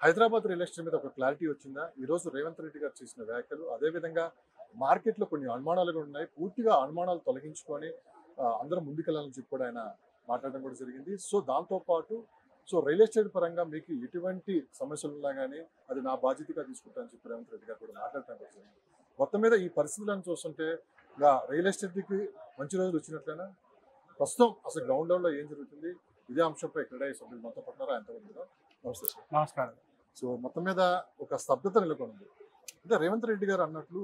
Hyderabad real estate మీద ఒక clarity వచ్చిందా? ఈరోజు రేవంత్ రెడ్డి గారు చేసిన వ్యాఖ్యలు, అదేవిధంగా మార్కెట్‌లో కొన్ని అనుమానాలు కూడా ఉన్నాయి. పూర్తిగా అనుమానాలు తొలగించుకొని అందరం ముందుకెళ్ళాలని చెప్పి కూడా ఆయన మాట్లాడడం కూడా జరిగింది. సో, దాంతో పాటు రియల్ ఎస్టేట్ పరంగా మీకు ఎటువంటి సమస్యలున్నా గానీ, అది నా బాధ్యతగా తీసుకుంటానని చెప్పి రేవంత్ రెడ్డి గారు కూడా మాట్లాడటం కూడా జరిగింది. మొత్తం మీద ఈ పరిస్థితులను చూస్తుంటే రియల్ ఎస్టేట్‌కి మంచి రోజులు వచ్చినట్లేనా? ప్రస్తుతం అసలు గ్రౌండ్ లెవెల్‌లో ఏం జరుగుతుంది? ఇదే అంశంపై క్రీడా సభ్యులు మనతో పడుతున్నారు. ఆయనతో కూడా నమస్తే సార్. నమస్కారం. సో, మొత్తం మీద ఒక స్తబ్దత నెలకొంది. అంటే రేవంత్ రెడ్డి గారు అన్నట్లు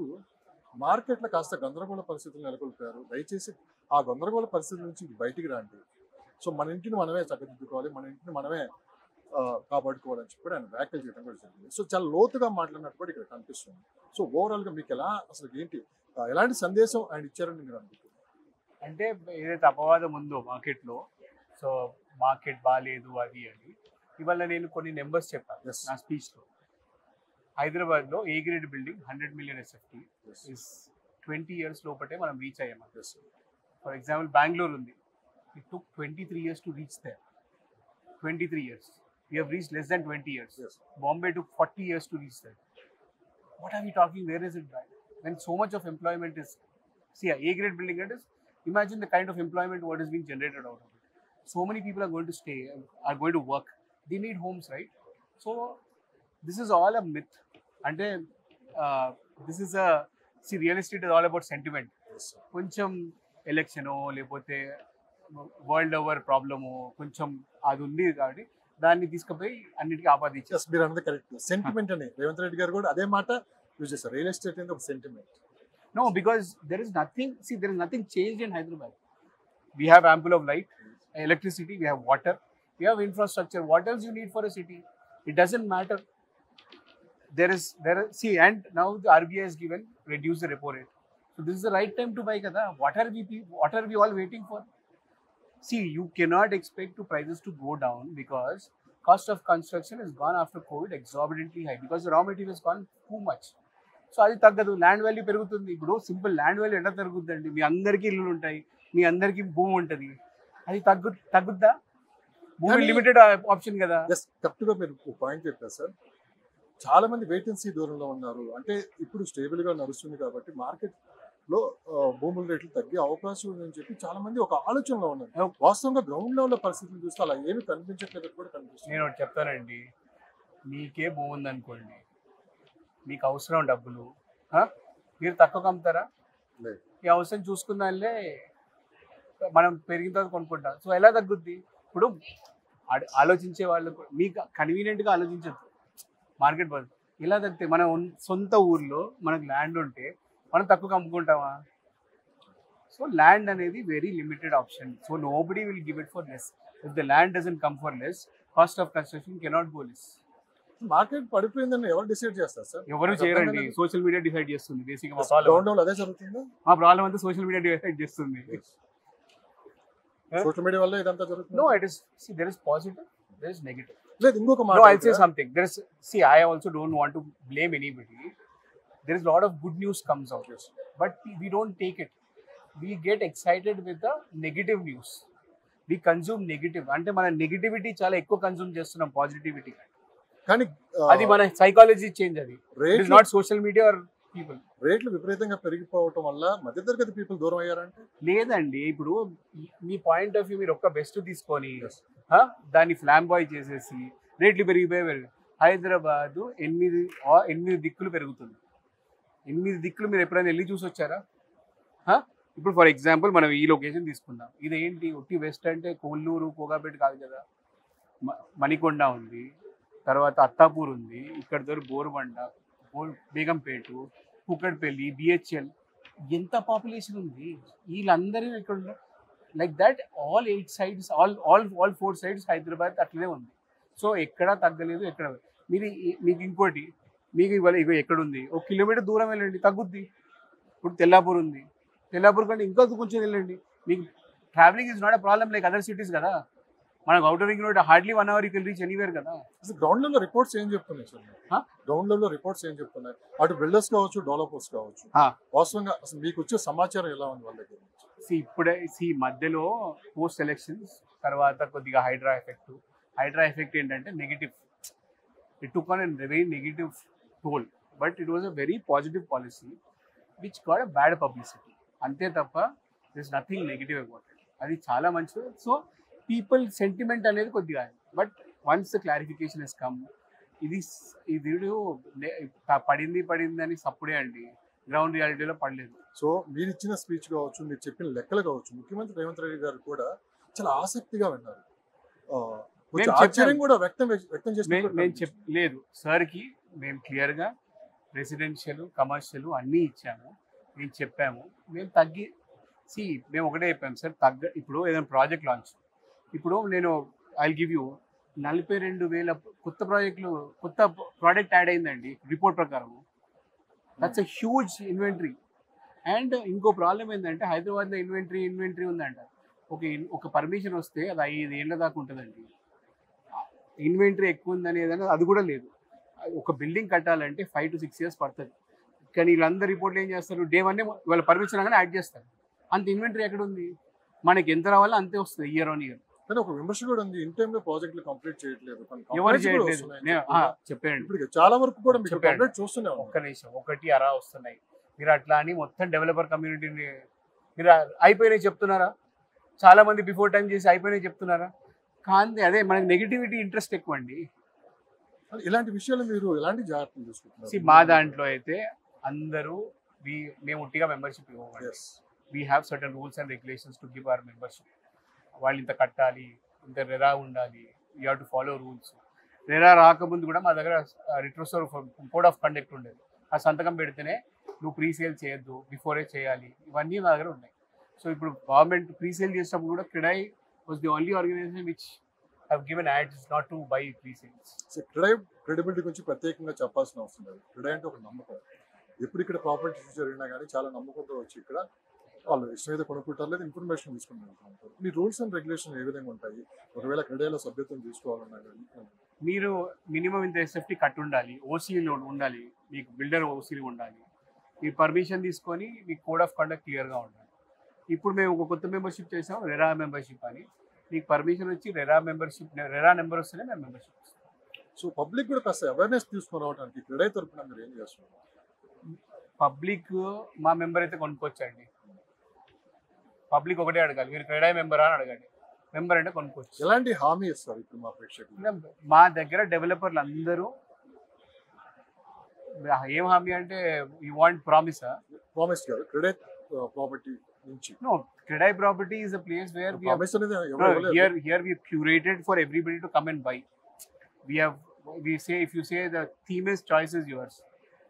మార్కెట్‌లో కాస్త గందరగోళ పరిస్థితులు నెలకొల్పారు. దయచేసి ఆ గందరగోళ పరిస్థితుల నుంచి బయటికి రండి. సో, మన ఇంటిని మనమే చక్కదిద్దుకోవాలి. మన ఇంటిని మనమే కాపాడుకోవాలని చెప్పి కూడా ఆయన వ్యాఖ్యలు చేయడం కూడా జరిగింది. సో, చాలా లోతుగా మాట్లాడినట్టు కూడా ఇక్కడ కనిపిస్తుంది. సో, ఓవరాల్‌గా మీకు అసలు ఏంటి ఎలాంటి సందేశం ఆయన ఇచ్చారని మీరు అనుకుంటున్నారు? అంటే ఏదైతే అపవాదం ఉందో మార్కెట్లో, సో మార్కెట్ బాగాలేదు అది అని, ఇవాళ నేను కొన్ని నెంబర్స్ చెప్పాను Yes. నా స్పీచ్లో. హైదరాబాద్లో A grade building 100 million SFT Yes. Is 20 years లోపటే మనం రీచ్ అయ్యాము. Yes, sir. For example Bengaluru ఉంది, it took 23 years to reach there. 23 years. We have reached less than 20 years. Yes. Bombay took 40 years to reach there. What are we talking? Where is it right? When so much of employment is, see, a A-grade building, it is, imagine the kind of employment what is being generated out of it. So many people are going to stay, are going to work. They need homes, right? So this is all a myth. And this is see, real estate is all about sentiment. Yes, sir. కొంచెం ఎలక్షనో లేకపోతే world over problem కొంచెం అది ఉంది కాబట్టి దాన్ని తీసుకుపోయి అన్నిటికీ ఆపాదించారు. Yes, మీరు అన్నది కరెక్ట్. సెంటిమెంట్ అని రేవంత్ రెడ్డి గారు కూడా అదే మాట యూజ్ చేస్తారు. రియల్ ఎస్టేట్ అనేది ఒక sentiment. No, because there is nothing changed in Hyderabad. We have ample of light, electricity, we have water, we have infrastructure. What else you need for a city? It doesn't matter. See, and now the RBI has given reduce the repo rate. So this is the right time to buy kada. What are we all waiting for? See, you cannot expect to prices to go down because cost of construction has gone after COVID exorbitantly high because the raw material has gone too much. So అది తగ్గదు, land value పెరుగుతుంది. ఇప్పుడు simple land value ఎలా తగ్గుద్దండి? మీ అందరికీ ఇల్లులు ఉంటాయి, మీ అందరికీ భూమి ఉంటుంది, అది తగ్గుద్దా? భూమి లిమిటెడ్ ఆప్షన్ కదా. ఎస్, కరెక్ట్గా మీరు పాయింట్ చెప్పారు సార్. చాలా మంది వెయిట్ అండ్ సీ దూరంలో ఉన్నారు. అంటే ఇప్పుడు స్టేబుల్ గా నడుస్తుంది కాబట్టి మార్కెట్ లో భూముల రేట్లు తగ్గే అవకాశం ఉందని చెప్పి చాలా మంది ఒక ఆలోచనలో ఉన్నారు. వాస్తవంగా గ్రౌండ్ లెవెల్ పరిస్థితులు చూస్తే అలా ఏమి కనిపించట్లేదు కూడా కనిపిస్తుంది. నేను ఒకటి చెప్తానండి, మీకే భూమి ఉందనుకోండి, మీకు అవసరం డబ్బులు, మీరు తక్కువ అమ్ముతారా? లేదు. ఈ అవసరం చూసుకుందానిలే మనం పెరిగిన తర్వాత కొనుక్కుంటాం. సో ఎలా తగ్గుద్ది? ఇప్పుడు ఆలోచించే వాళ్ళు మీకు కన్వీనియంట్గా ఆలోచించద్దు. మార్కెట్ బదులు ఇలా తగ్గితే మన సొంత ఊర్లో మనకు ల్యాండ్ ఉంటే మనం తక్కువ అమ్ముకుంటామా? సో ల్యాండ్ అనేది very limited option. So nobody will give it for less. If the land doesn't come for less, cost of construction cannot go less. Market పడిపోయిందని ఎవరు డిసైడ్ చేస్తారు సార్? ఎవరు చేయరండి, సోషల్ మీడియా డిసైడ్ చేస్తుంది. బేసిక్గా ground level అదే జరుగుతుందా? మా ప్రాబ్లం అంతా సోషల్ మీడియా డిసైడ్ చేస్తుంది. సోషల్ మీడియా వల్ల ఇదంతా జరుగుతుంది. No, it is, see, there is positive, there is negative. లేదు, ఇంకొక మాట. No, I'll say something. See, I also don't want to blame anybody. There is a lot of good news comes out, but we don't take it. We get excited with the negative news. We consume negative. అంటే మన negativity చాలా ఎక్కువ consume చేస్తున్నాం positivity. కానీ అది మన psychology change. అది it is not social media or people. రేట్లు విపరీతంగా పెరిగిపోవటం వల్ల మధ్యతరగతి పీపుల్ దూరం అయ్యారంటే లేదండి. ఇప్పుడు మీ పాయింట్ ఆఫ్ వ్యూ మీరు ఒక్క బెస్ట్ తీసుకొని దాన్ని ఫ్లామ్ బాయ్ చేసేసి రేట్లు పెరిగిపోయి హైదరాబాద్ 8 దిక్కులు పెరుగుతుంది. 8 దిక్కులు మీరు ఎప్పుడైనా వెళ్ళి చూసి వచ్చారా? ఇప్పుడు ఫర్ ఎగ్జాంపుల్ మనం ఈ లొకేషన్ తీసుకుందాం. ఇదేంటి ఒట్టి వెస్ట్ అంటే కొల్లూరు కోగాపేట కాదు కదా. మణికొండ ఉంది, తర్వాత అత్తాపూర్ ఉంది, ఇక్కడ దగ్గర బోరుబండ, బేగంపేట, కుక్కడ్పల్లి, బిహెచ్ఎల్, ఎంత పాపులేషన్ ఉంది. వీళ్ళందరూ ఇక్కడ ఉన్నారు. Like that all 8 sides, all 4 sides Hyderabad అట్లనే ఉంది. సో ఎక్కడా తగ్గలేదు. మీకు ఇంకోటి, మీకు ఇవాళ ఎక్కడుంది, 1 kilometer దూరం వెళ్ళండి తగ్గుద్ది. ఇప్పుడు తెల్లాపూర్ ఉంది, తెల్లాపూర్ కంటే ఇంకా కొంచెం వెళ్ళండి. మీకు travelling is not a problem like other cities కదా. మనకు outer ring road hardly 1 hour you can reach anywhere కదా. గ్రౌండ్ లెవెల్ రిపోర్ట్స్ ఏం చెప్తున్నాయి సార్? గ్రౌండ్ లెవెల్ రిపోర్ట్స్ ఏం చెప్తున్నాయి? అటు బిల్డర్స్ కావచ్చు, డెవలపర్స్ కావచ్చు, వాస్తవంగా అసలు మీకు వచ్చే సమాచారం ఎలా ఉంది వాళ్ళ దగ్గర? ఇప్పుడే మధ్యలో పోస్ట్ ఎలక్షన్స్ తర్వాత కొద్దిగా హైడ్రా ఎఫెక్ట్ ఏంటంటే negative. It took on a very negative toll, but it was a very positive policy which got a bad publicity. అంతే తప్ప this nothing negative about it. అది చాలా మంచిది. సో పీపుల్ సెంటిమెంట్ అనేది కొద్దిగా, but once the clarification has come, ఇది పడింది అని సప్పుడే అండి, గ్రౌండ్ రియాలిటీలో పడలేదు. సో మీరు ఇచ్చిన స్పీచ్ కావచ్చు, మీరు చెప్పిన లెక్కలు కావచ్చు, ముఖ్యమంత్రి రేవంత్ రెడ్డి గారు కూడా చాలా ఆసక్తిగా విన్నారు. ఆశ్చర్యం కూడా వ్యక్తం చేసి లేదు సార్కి మేము క్లియర్గా రెసిడెన్షియల్ కమర్షియల్ అన్నీ ఇచ్చాము, మేము చెప్పాము. మేము మేము ఒకటే చెప్పాము సార్, ఇప్పుడు ఏదైనా ప్రాజెక్ట్ లాంచ్, ఇప్పుడు నేను ఐ గివ్ యూ 42,000 కొత్త ప్రాజెక్టులు, కొత్త ప్రోడక్ట్ యాడ్ అయిందండి రిపోర్ట్ ప్రకారం. That's a huge inventory. And ఇంకో ప్రాబ్లం ఏంటంటే హైదరాబాద్లో ఇన్వెంటరీ ఉందంట. ఒక పర్మిషన్ వస్తే అది 5 ఏళ్ళ దాకా ఉంటుందండి. ఇన్వెంటరీ ఎక్కువ ఉందని ఏదైనా అది కూడా లేదు. ఒక బిల్డింగ్ కట్టాలంటే 5 to 6 years పడుతుంది. కానీ వీళ్ళందరూ రిపోర్ట్లు ఏం చేస్తారు, డే 1 వాళ్ళ పర్మిషన్ అనగానే యాడ్ చేస్తారు. అంత ఇన్వెంటరీ ఎక్కడ ఉంది? మనకి ఎంత రావాలో అంతే వస్తుంది ఇయర్ ఆన్ ఇయర్. కానీ ఒక విమర్శ కూడా ఉంది, ఇన్ టైంలో ప్రాజెక్టులు కంప్లీట్ చేయట్లేదు. ఎవరు చేయట్లేదు చెప్పండి. చాలా వరకు కూడా చూస్తున్నాం. ఒక్క నిమిషం, ఒకటి అరా వస్తున్నాయి. మీరు అట్లా అని మొత్తం డెవలపర్ కమ్యూనిటీని మీరు అయిపోయినాయి చెప్తున్నారా? చాలా మంది బిఫోర్ టైం చేసి అయిపోయినాయి చెప్తున్నారా? కానీ అదే మనకి నెగిటివిటీ ఇంట్రెస్ట్ ఎక్కువ అండి. ఇలాంటి విషయాలు మీరు ఎలాంటి జాగ్రత్తలు తీసుకుంటున్నారు? మా దాంట్లో అయితే అందరూ మేము ఉట్టిగా మెంబర్షిప్ ఇవ్వండి. We have certain rules and regulations to give our membership. వాళ్ళు ఇంత కట్టాలి, ఇంత రెరా ఉండాలి, you have to follow rules. RERA రాకముందు కూడా మా దగ్గర రిట్రోసోర్ కోడ్ ఆఫ్ కండక్ట్ ఉండేది. ఆ సంతకం పెడితేనే నువ్వు ప్రీసేల్ చేయొద్దు, బిఫోరే చేయాలి, ఇవన్నీ మా దగ్గర ఉన్నాయి. సో ఇప్పుడు గవర్నమెంట్ ప్రీసేల్ చేసినప్పుడు కూడా CREDAI was the only organisation which have given ads not to buy presales. So CREDAI credibility గురించి ప్రత్యేకంగా చెప్పాల్సిన అవసరం లేదు. క్రెడై అంటే ఒక నమ్మకం. ఎప్పుడు ఇక్కడ ప్రాపర్టీ జరిగినా కానీ చాలా నమ్మకంతో వచ్చి ఇక్కడ వాళ్ళు ఇష్టమైతే కొనుక్కుంటారు, లేదా ఇన్ఫర్మేషన్ తీసుకుంటారు. మీ రూల్స్ అండ్ రెగ్యులేషన్ ఏ విధంగా ఉంటాయి? ఒకవేళ క్రెడైలో సభ్యత్వం తీసుకోవాలన్నా కానీ మీరు మినిమం ఇంత ఎస్ఎఫ్టీ కట్ ఉండాలి, ఓసీలో ఉండాలి, మీకు బిల్డర్ ఓసీలు ఉండాలి, మీరు పర్మిషన్ తీసుకొని మీకు కోడ్ ఆఫ్ కండక్ట్ క్లియర్గా ఉండాలి. ఇప్పుడు మేము ఒక కొత్త మెంబర్షిప్ చేసాం, రెరా మెంబర్షిప్ అని. మీకు పర్మిషన్ వచ్చి రెరా నెంబర్ వస్తేనే మేము మెంబర్షిప్ ఇస్తాం. సో పబ్లిక్ కూడా కాస్త అవేర్నెస్ తీసుకుని రావడానికి క్రెడై తరఫున మీరు ఏం చేస్తున్నారు? పబ్లిక్ మా మెంబర్ అయితే కొనుక్కోవచ్చండి. పబ్లిక్ ఒకటే అడగాలి, మీరు క్రెడై మెంబరా అని అడగండి. మెంబర్ అంటే కొనుక్కోవచ్చు. ఎలాంటి హామీ ఇస్తారు ఇప్పుడు మా ప్రేక్షకులు? మా దగ్గర డెవలపర్లు అందరూ ఏం హామీ అంటే యూ వాంట్ ప్రామిసా? ప్రామిస్ కాదు, క్రెడై ప్రాపర్టీ నుంచి. No, Credai property is a place where we have here we curated for everybody to come and buy. We say, if you say the theme is choice is yours,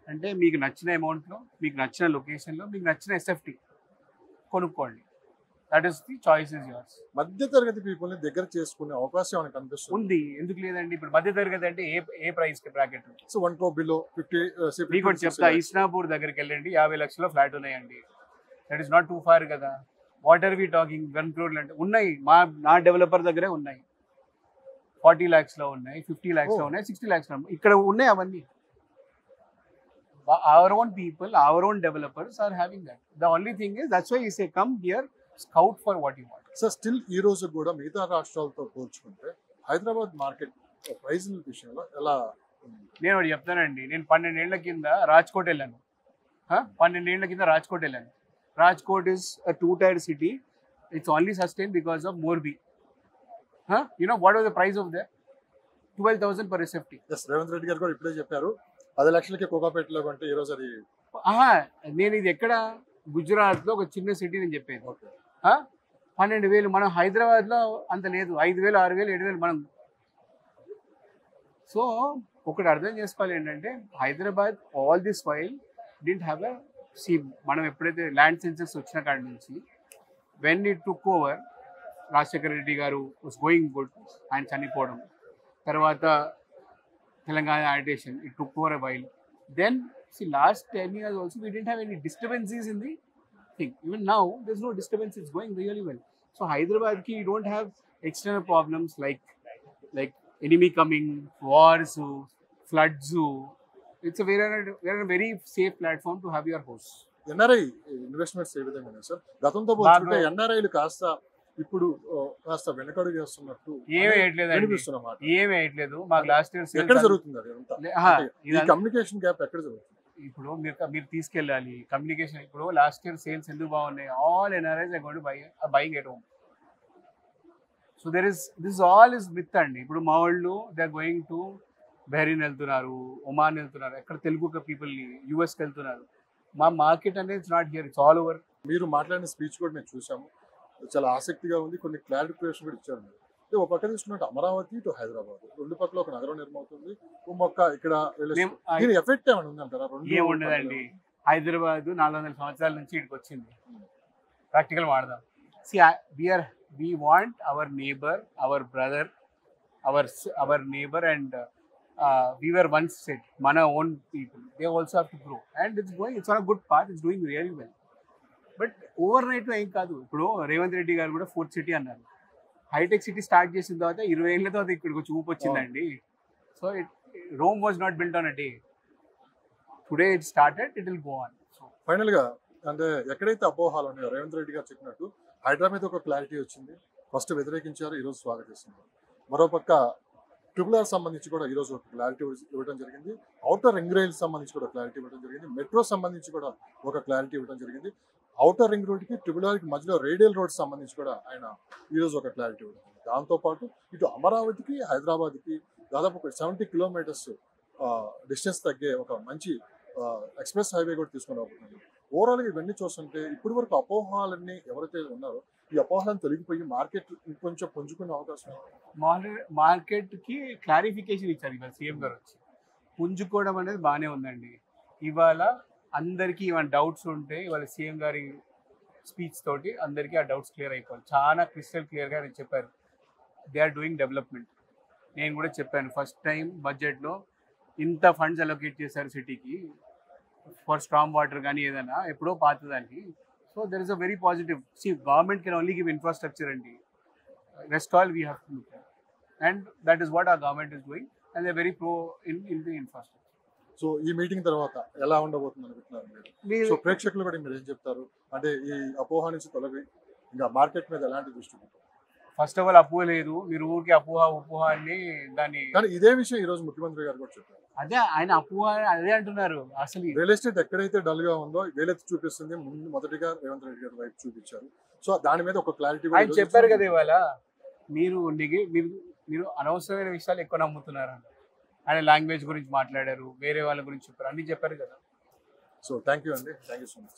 అంటే మీకు నచ్చిన అమౌంట్లో, మీకు నచ్చిన లొకేషన్లో, మీకు నచ్చిన ఎస్ఎఫ్టీ కొనుక్కోండి. That is the choice is yours. మధ్య తరగతి పీపుల్ని దగ్గర చేసుకునే అవకాశం మనకు కనిపిస్తుంది. ఉంది, ఎందుకు లేదండి? ఇప్పుడు మధ్య తరగతి అంటే ఏ price bracket? So 1 crore below 50. మీకు ఒకటి చెప్తా, ఇస్నాపూర్ దగ్గరికి వెళ్ళండి, 50 లక్షల ఫ్లాట్ ఉన్నాయండి. That is not too far కదా. What are we talking? 1 crore అంటే ఉన్నాయి. నా డెవలపర్ దగ్గరే ఉన్నాయి. 40 lakhsలో ఉన్నాయి, 50 lakhsలో ఉన్నాయి, 60 lakhsలో ఇక్కడ ఉన్నాయి. అవన్నీ our own people, our own developers are having that. The only thing is, that's why you say come here, scout for what you want. So still ఈ రోజు కూడా మిగతా రాష్ట్రాలతో పోల్చుకుంటే హైదరాబాద్ మార్కెట్ ప్రైస్ విషయంలో ఎలా? నేను ఒకటి చెప్తానండి. నేను 12 ఏళ్ల కింద రాజ్కోట్ వెళ్ళాను. 12 ఏళ్ల కింద రాజ్కోట్ వెళ్ళాను. Rajkot is a 2-tier city. It's only sustained because of Morbi. You know what was the price of there? 12,000 per SFT. Yes, Revanth Reddy గారు కూడా ఇప్పుడే చెప్పారు 10 లక్షలకి కోకాపేటలో కొంటే ఈ రోజు అది. నేను ఇది ఎక్కడ, గుజరాత్లో ఒక చిన్న సిటీ నేను చెప్పేది. 12,000. మనం హైదరాబాద్లో అంత లేదు, 5,000, 6,000, 7,000 మనం. సో ఒకటి అర్థం చేసుకోవాలి ఏంటంటే, Hyderabad all this while didn't have a మనం ఎప్పుడైతే ల్యాండ్ సెన్సెస్ వచ్చిన కాడి నుంచి when it took over, Rajasekhara Reddy గారు వాస్ గోయింగ్ గుడ్, ఆయన చనిపోవడం తర్వాత Telangana agitation, it took over a while. Then see, last 10 years also we didn't have any disturbances in the thing. Even now there's no disturbance, it's going really well. So Hyderabad ki you don't have external problems like enemy coming, wars, floods. It's a very safe platform to have your house. NRI investments ఏ విధంగా ఉన్నాయి sir? గతంతో పోల్చుకుంటే ఎన్ఆర్ఐలు కాస్త ఇప్పుడు కాస్త వెనకడుగు చేస్తున్నట్టు ఏమీ వేయట్లేదండి, వినిపిస్తున్న మాట. ఏమీ వేయట్లేదు. మాకు లాస్ట్ ఇయర్ ఎక్కడ జరుగుతుంది అది అంతా? ఈ కమ్యూనికేషన్ గ్యాప్ ఎక్కడ జరుగుతుంది? ఇప్పుడు మీరు తీసుకెళ్ళాలి కమ్యూనికేషన్. ఇప్పుడు లాస్ట్ ఇయర్ సేల్స్ ఎందుకు బాగున్నాయి? All NRIs are going to buying at home. So this all is myth అండి. ఇప్పుడు మా వాళ్ళు they are going to Bahrain వెళ్తున్నారు, ఒమాన్ వెళ్తున్నారు, ఎక్కడ తెలుగు పీపుల్ని యూఎస్కి వెళ్తున్నారు. మా మార్కెట్ అనేది it's not here, it's all over. మీరు మాట్లాడిన స్పీచ్ కూడా నేను చూసాము, చాలా ఆసక్తిగా ఉంది. కొన్ని క్లారిఫికేషన్ కూడా ఇచ్చారు మీరు. అంటే ఒక పక్క తీసుకున్నట్టు అమరావతి టు హైదరాబాద్ రెండు పక్కల ఒక నగరం నిర్మవుతుంది. ఒక మొక్క ఇక్కడ దీని ఎఫెక్ట్ ఏమైనా ఉందంటారా? ఏముండదండి. హైదరాబాద్ 400 సంవత్సరాల నుంచి ఇక్కడికి వచ్చింది. ప్రాక్టికల్ వాడదాం. we want our neighbor, our brother, our neighbor, and we were once said mana own people, they also have to grow, and it's on a good path, it's doing really well. But over night ఏం కాదు. ఇప్పుడు రేవంత్ రెడ్డి గారు కూడా 4th city అన్నారు. Hitech city start చేసిన తర్వాత 20 ఏళ్ళ తర్వాత ఇక్కడికి వచ్చి ఊపు వచ్చిందండి. So Rome was not built on a day. Today it started, it will go on. So final గా అంటే ఎక్కడైతే అపోహాలు ఉన్నాయో రేవంత్ రెడ్డి గారు చెప్పినట్టు హైడ్రా మీద ఒక క్లారిటీ వచ్చింది. ఫస్ట్ వ్యతిరేకించారు, ఈరోజు స్వాగతిస్తున్నారు. మరోపక్క RRR సంబంధించి కూడా ఈరోజు ఒక క్లారిటీ ఇవ్వడం జరిగింది. ఔటర్ రింగ్ రైల్ సంబంధించి కూడా క్లారిటీ ఇవ్వడం జరిగింది. మెట్రో సంబంధించి కూడా ఒక క్లారిటీ ఇవ్వడం జరిగింది. ఔటర్ రింగ్ రోడ్కి RRRకి మధ్యలో రేడియల్ రోడ్ సంబంధించి కూడా ఆయన ఈరోజు ఒక క్లారిటీ ఇవ్వడం జరిగింది. దాంతోపాటు ఇటు అమరావతికి హైదరాబాద్కి దాదాపు ఒక 70 కిలోమీటర్స్ డిస్టెన్స్ తగ్గే ఒక మంచి ఎక్స్ప్రెస్ హైవే కూడా తీసుకొని రాబోతుంది. ఓవరాల్గా ఇవన్నీ చూస్తుంటే ఇప్పటి వరకు అపోహాలన్నీ ఎవరైతే ఉన్నారో ఈ అపోహాలను తొలగిపోయి మార్కెట్ ఇంకొంచెం పుంజుకునే అవకాశం. మార్కెట్కి క్లారిఫికేషన్ ఇచ్చారు ఇవాళ సీఎం గారు వచ్చి. పుంజుకోవడం అనేది బాగానే ఉందండి. ఇవాళ అందరికీ ఏమైనా డౌట్స్ ఉంటే ఇవాళ సీఎం గారి స్పీచ్ తోటి అందరికీ ఆ డౌట్స్ క్లియర్ అయిపోవాలి. చాలా క్రిస్టల్ క్లియర్గా నేను చెప్పారు, దే ఆర్ డూయింగ్ డెవలప్మెంట్. నేను కూడా చెప్పాను, ఫస్ట్ టైం బడ్జెట్లో ఇంత ఫండ్స్ అలొకేట్ చేశారు సిటీకి ఫర్ స్ట్రాంగ్ వాటర్ కానీ ఏదైనా ఎప్పుడో పాతదానికి. So there is a very positive. See government can only give infrastructure అండి, rest all we have to look at, and that is what our government is doing, and they very pro in the infrastructure. So ఈ meeting తర్వాత ఎలా ఉండబోతుంది అనుకుంటున్నారు మీరు? So ప్రేక్షకులు కూడా మీరు ఏం చెప్తారు? అంటే ఈ అపోహ నుంచి తొలగి ఇంకా మార్కెట్ మీద ఎలాంటి దృష్టి? ఫస్ట్ ఆఫ్ ఆల్ అపోహ లేదు, మీరు ఊరికి అపోహ అని దాన్ని. కానీ ఇదే విషయం ఈ రోజు ముఖ్యమంత్రి గారు కూడా చెప్పారు. అదే ఆయన అపోహ అదే అంటున్నారు. అసలు రియల్ ఎస్టేట్ ఎక్కడైతే డల్ గా ఉందో వేలెత్తి చూపిస్తుంది, మొదటిగా రేవంత్ రెడ్డి గారి వైపు చూపించారు. సో దాని మీద ఒక క్లారిటీ ఆయన చెప్పారు కదా ఇవాళ. మీరు అనవసరమైన విషయాలు ఎక్కువ నమ్ముతున్నారు. ఆయన లాంగ్వేజ్ గురించి మాట్లాడారు, వేరే వాళ్ళ గురించి చెప్పారు, అన్ని చెప్పారు కదా. సో థ్యాంక్ యూ అండి, థ్యాంక్ యూ సో మచ్.